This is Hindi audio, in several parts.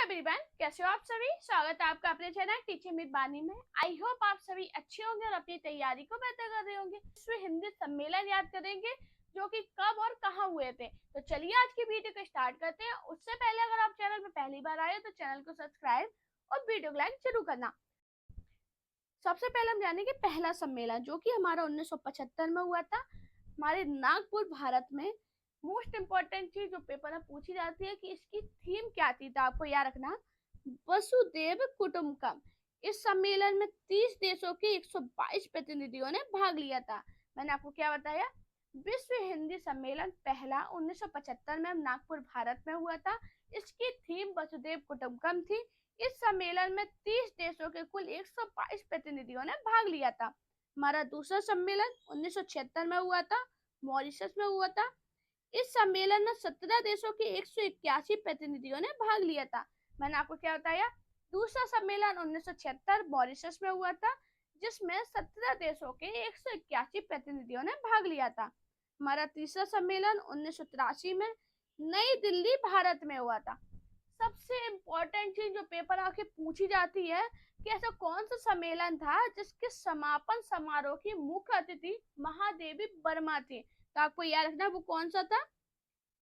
एवरीवन, कैसे हो आप सभी। स्वागत है आपका अपने चैनल टीचिंग विद बानी में। आई होप आप सभी अच्छे होंगे और अपनी तैयारी को बेहतर कर रहे होंगे। विश्व हिंदी सम्मेलन याद करेंगे जो कि कब और कहाँ हुए थे। तो चलिए आज की वीडियो को स्टार्ट करते हैं। उससे पहले अगर आप चैनल पर पहली बार आए तो चैनल को सब्सक्राइब और वीडियो को लाइक जरूर करना। सबसे पहले हम जानेंगे पहला सम्मेलन जो कि हमारा 1975 में हुआ था हमारे नागपुर, भारत में। मोस्ट इम्पोर्टेंट चीज जो पेपर में पूछी जाती है कि इसकी थीम क्या थी, तो आपको याद रखना वसुदेव कुटुंबकम। इस सम्मेलन में 30 देशों के 122 प्रतिनिधियों ने भाग लिया था। मैंने आपको क्या बताया, विश्व हिंदी सम्मेलन पहला 1975 में नागपुर, भारत में हुआ था। इसकी थीम वसुदेव कुटुंबकम थी। इस सम्मेलन में 30 देशों के कुल 122 प्रतिनिधियों ने भाग लिया था। हमारा दूसरा सम्मेलन 1976 में हुआ था, मॉरिशस में हुआ था। इस सम्मेलन में 17 देशों के 181 प्रतिनिधियों ने भाग लिया था। मैंने आपको क्या बताया, दूसरा सम्मेलन 1976 मॉरिशस में हुआ था जिसमें 17 देशों के 181 प्रतिनिधियों ने भाग लिया था। हमारा तीसरा सम्मेलन 1983 में नई दिल्ली, भारत में हुआ था। सबसे इम्पोर्टेंट चीज जो पेपर आके पूछी जाती है कि ऐसा कौन सा सम्मेलन था जिसके समापन समारोह की मुख्य अतिथि महादेवी वर्मा थी। तो आपको याद रखना वो कौन सा था,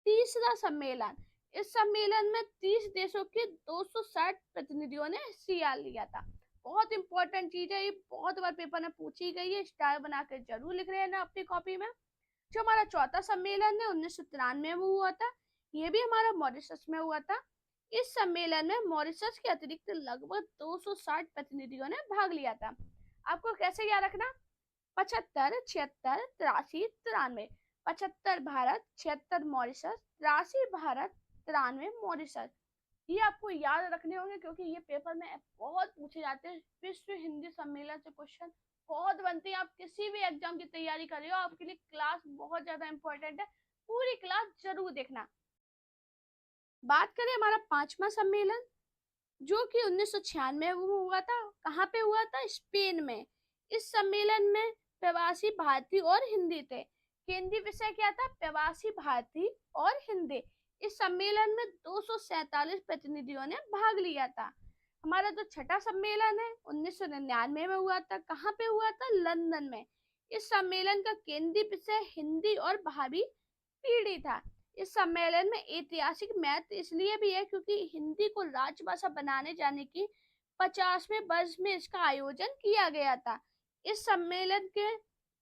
तीसरा सम्मेलन। इस सम्मेलन में 30 देशों के 260 प्रतिनिधियों ने हिस्सा लिया था। बहुत इंपॉर्टेंट चीज है, ये बहुत बार पेपर में पूछी गई है। स्टार बनाकर जरूर लिख रहे हैं ना अपनी कॉपी में। जो हमारा चौथा सम्मेलन है 1993 में हुआ था, ये भी हमारा मॉरिशस में हुआ था। इस सम्मेलन में मॉरिशस के अतिरिक्त लगभग 260 प्रतिनिधियों ने भाग लिया था। आपको कैसे याद रखना, 75, 76, 83, 93। 75 भारत, 76 मॉरिशस, 83 भारत, 93 मॉरिशस। ये आपको याद रखने होंगे क्योंकि ये पेपर में बहुत पूछे जाते हैं। विश्व हिंदी सम्मेलन से क्वेश्चन बहुत बनते हैं। आप किसी भी एग्जाम की तैयारी कर रहे हो, आपके लिए क्लास बहुत ज्यादा इंपॉर्टेंट है। पूरी क्लास जरूर देखना। बात करें हमारा पांचवा सम्मेलन जो कि 1996 में हुआ था। कहाँ पे हुआ था, स्पेन में। इस सम्मेलन में प्रवासी भारतीय और हिंदी थे। केंद्रीय विषय क्या था, प्रवासी भारतीय और हिंदी। इस सम्मेलन में 247 प्रतिनिधियों ने भाग लिया था। हमारा जो छठा सम्मेलन है 1999 में हुआ था। कहाँ पे हुआ था, लंदन में। इस सम्मेलन का केंद्रीय विषय हिंदी और भावी पीढ़ी था। इस सम्मेलन में ऐतिहासिक महत्व इसलिए भी है क्योंकि हिंदी को राजभाषा बनाने जाने की 50वें वर्ष में इसका आयोजन किया गया था। इस सम्मेलन के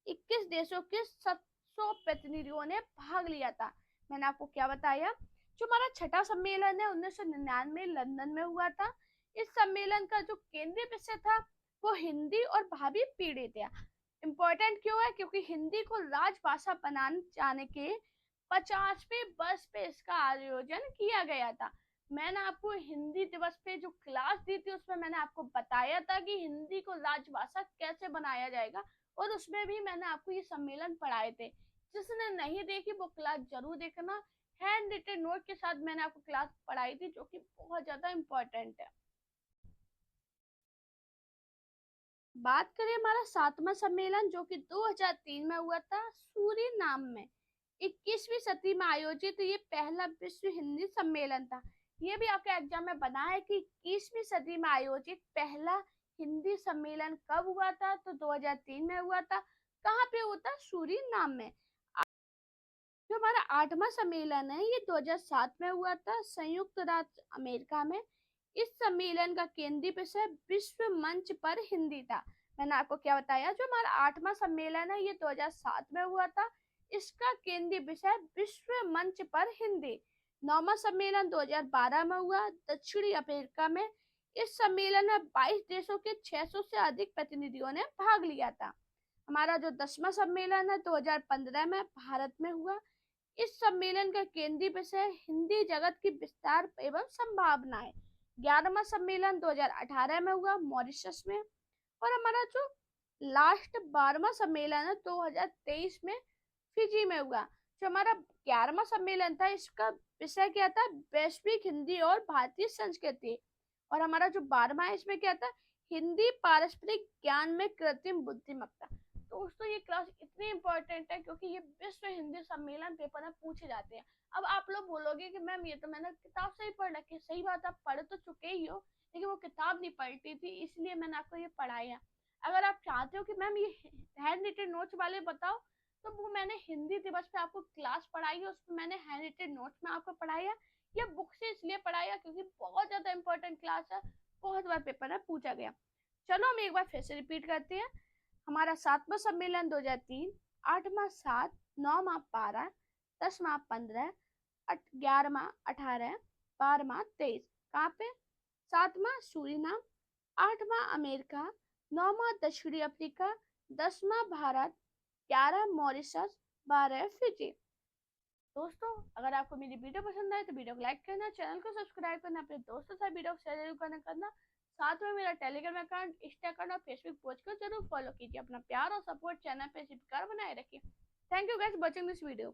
21 देशों के 700 प्रतिनिधियों ने भाग लिया था। मैंने आपको क्या बताया, जो हमारा छठा सम्मेलन है 1999 लंदन में हुआ था। इस सम्मेलन का जो केंद्रीय विषय था वो हिंदी और भावी पीढ़ी था। इम्पोर्टेंट क्यों है, क्योंकि हिंदी को राजभाषा बनाने जाने के 50वें वर्ष पे इसका आयोजन किया गया था। मैंने आपको हिंदी दिवस पे जो क्लास दी थी उसमें मैंने आपको बताया था कि हिंदी को राजभाषा कैसे बनाया जाएगा, और उसमें भी मैंने आपको ये सम्मेलन पढ़ाए थे। जिसने नहीं देखी वो क्लास जरूर देखना। हैंड रिटन नोट के साथ मैंने आपको क्लास पढ़ाई थी जो कि बहुत ज्यादा इम्पोर्टेंट है। बात करें हमारा सातवां सम्मेलन जो कि 2003 में हुआ था, सूरीनाम में। 21वीं सदी में आयोजित ये पहला विश्व हिंदी सम्मेलन था। ये भी आपके एग्जाम में बना है कि 21वीं सदी में आयोजित पहला हिंदी सम्मेलन कब हुआ था, तो 2003 में हुआ था। कहाँ पे हुआ था, सूरीनाम में। जो हमारा आठवां सम्मेलन है ये 2007 में हुआ था, संयुक्त राज्य अमेरिका में। इस सम्मेलन का केंद्रीय विषय विश्व मंच पर हिंदी था। मैंने आपको क्या बताया, जो हमारा आठवां सम्मेलन है ये 2007 में हुआ था। इसका केंद्रीय विषय विश्व मंच पर हिंदी। नौवां सम्मेलन 2012 में हुआ, दक्षिणी अफ्रीका में। इस सम्मेलन में 22 देशों के 600 से अधिक प्रतिनिधियों ने भाग लिया था। हमारा जो 10वां सम्मेलन है 2015 में भारत में हुआ। इस सम्मेलन का केंद्रीय विषय हिंदी जगत की विस्तार एवं संभावनाएं। 11वां सम्मेलन 2018 में हुआ, मॉरिशस में। और हमारा जो लास्ट 12वां सम्मेलन है 2023 में फिजी में हुआ। जो हमारा 11वां सम्मेलन था इसका विषय क्या था, वैश्विक हिंदी और भारतीय संस्कृति। और हमारा जो 12वां है इसमें क्या था, हिंदी पारस्परिक ज्ञान में कृत्रिम बुद्धिमत्ता। दोस्तों ये क्लास इतनी इम्पोर्टेंट है क्योंकि ये विश्व हिंदी सम्मेलन पेपर में पूछे जाते हैं। अब आप लोग बोलोगे कि मैम ये तो मैंने किताब से ही पढ़ रखी। सही बात, आप पढ़ तो चुके ही हो, लेकिन वो किताब नहीं पढ़ती थी, इसलिए मैंने आपको ये पढ़ाया। अगर आप चाहते हो कि मैम ये हैंड रिटेन नोट्स वाले बताओ, तो वो मैंने हिंदी दिवस पे आपको क्लास पढ़ाई है, उसमें मैंने हैंड रिटेन नोट्स में आपको पढ़ाया। ये बुक से इसलिए पढ़ाया क्योंकि बहुत ज्यादा इंपॉर्टेंट क्लास है, बहुत बार पेपर में पूछा गया। चलो हम एक बार फिर से रिपीट करते हैं। हमारा 7वां सम्मेलन 2003, 8वां 7, 9वां 12, 10वां 15, 11वां 18, 12वां 23। कहाँ पे? 7वां सूरीनाम, 8वां अमेरिका, 9वां दक्षिणी अफ्रीका, 10वां भारत, 11 मॉरिशस, 12 फिजी। दोस्तों अगर आपको मेरी वीडियो पसंद आए तो वीडियो को लाइक करना, चैनल को सब्सक्राइब करना, अपने दोस्तों से वीडियो को शेयर करना। साथ में मेरा टेलीग्राम अकाउंट, इंस्टाग्राम और फेसबुक पेज को जरूर फॉलो कीजिए। अपना प्यार और सपोर्ट चैनल पे बनाए रखिए। Thank you guys watching this video.